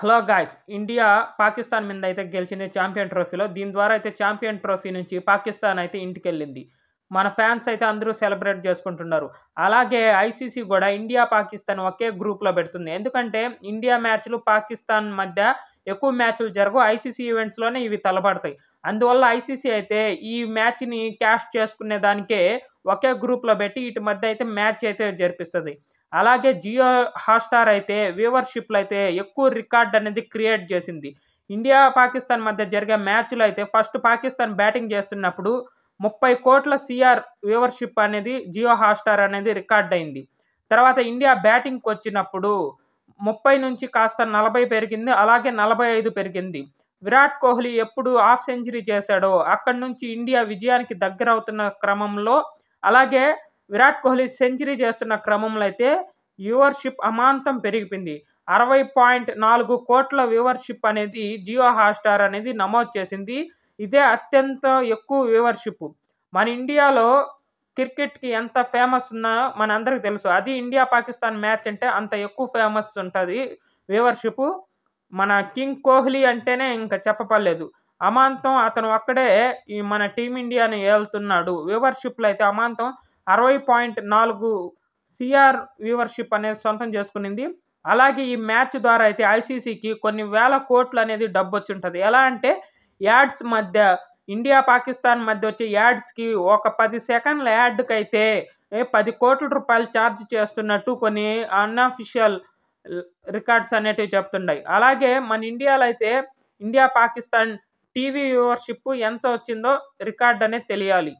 Hello guys! India Pakistan మీద అయితే గెలిచింది ఛాంపియన్ ట్రోఫీలో. దీని ద్వారా అయితే ఛాంపియన్ ట్రోఫీ నుంచి పాకిస్తాన్ అయితే ఇంటికెళ్ళింది. మన ఫ్యాన్స్ అయితే అందరూ సెలబ్రేట్ చేసుకుంటున్నారు. అలాగే ఐసీసీ కూడా ఇండియా, పాకిస్తాన్ ఒకే గ్రూప్‌లో పెడుతుంది. ఎందుకంటే ఇండియా మ్యాచ్‌లు, పాకిస్తాన్ మధ్య ఎక్కువ మ్యాచ్‌లు జరగవు. ఐసీసీ ఈవెంట్స్‌లోనే ఇవి తలపడతాయి. అందువల్ల ఐసీసీ అయితే ఈ మ్యాచ్‌ని క్యాష్ చేసుకునే దానికే ఒకే గ్రూప్‌లో పెట్టి ఈటి మధ్య అయితే మ్యాచ్ అయితే జరిపిస్తది. అలాగే జియో హాట్‌స్టార్ అయితే వ్యూవర్‌షిప్‌లో అయితే ఎక్కువ రికార్డ్ అనేది క్రియేట్ చేసింది. ఇండియా, పాకిస్తాన్ మధ్య జరిగే మ్యాచ్‌లో అయితే ఫస్ట్ పాకిస్తాన్ బ్యాటింగ్ చేస్తున్నప్పుడు 30,00,00,000 సీఆర్ వ్యూవర్‌షిప్ అనేది జియో హాట్‌స్టార్ అనేది రికార్డ్ అయింది. తర్వాత ఇండియా బ్యాటింగ్‌కొచ్చినప్పుడు 30 నుంచి కాస్త 40 పెరిగింది. అలాగే 45 పెరిగింది. విరాట్ కోహ్లీ ఎప్పుడు హాఫ్ సెంచరీ చేశాడో అక్కడి నుంచి ఇండియా విజయానికి దగ్గరవుతున్న క్రమంలో, అలాగే విరాట్ కోహ్లీ సెంచరీ చేస్తున్న క్రమంలో అయితే వ్యూవర్‌షిప్ అమాంతం పెరిగిపోయింది. 60.4 కోట్ల వ్యూవర్‌షిప్ అనేది జియో హాట్‌స్టార్ అనేది నమోదు చేసింది. ఇదే అత్యంత ఎక్కువ వ్యూవర్‌షిప్. మన ఇండియాలో క్రికెట్‌కి ఎంత ఫేమస్ ఉన్నాయో మనందరికి తెలుసు. అది ఇండియా, పాకిస్తాన్ మ్యాచ్ అంటే అంత ఎక్కువ ఫేమస్ ఉంటది వ్యూవర్‌షిప్. మన కింగ్ కోహ్లీ అంటేనే ఇంక చెప్పపల్లేదు. అమాంతం అతను ఒక్కడే ఈ మన టీమిండియాని ఏలుతున్నాడు. వ్యూవర్‌షిప్‌లో అయితే అమాంతం 60.4 సీఆర్ వ్యూవర్‌షిప్ అనేది సొంతం చేసుకునింది. అలాగే ఈ మ్యాచ్ ద్వారా అయితే ఐసీసీకి కొన్ని వేల కోట్లు అనేది డబ్బొచ్చుంటది. ఎలా అంటే యాడ్స్ మధ్య ఇండియా, పాకిస్తాన్ మధ్య వచ్చే యాడ్స్‌కి ఒక 10 సెకన్ల యాడ్‌కైతే ₹10,00,00,000 చార్జ్ చేస్తున్నట్టు కొన్ని అన్‌అఫీషియల్ రికార్డ్స్ అనేటివి చెప్తుండాయి. అలాగే మన ఇండియాలో అయితే ఇండియా, పాకిస్తాన్ టీవీ వ్యూవర్‌షిప్ ఎంత వచ్చిందో రికార్డ్ అనేది తెలియాలి.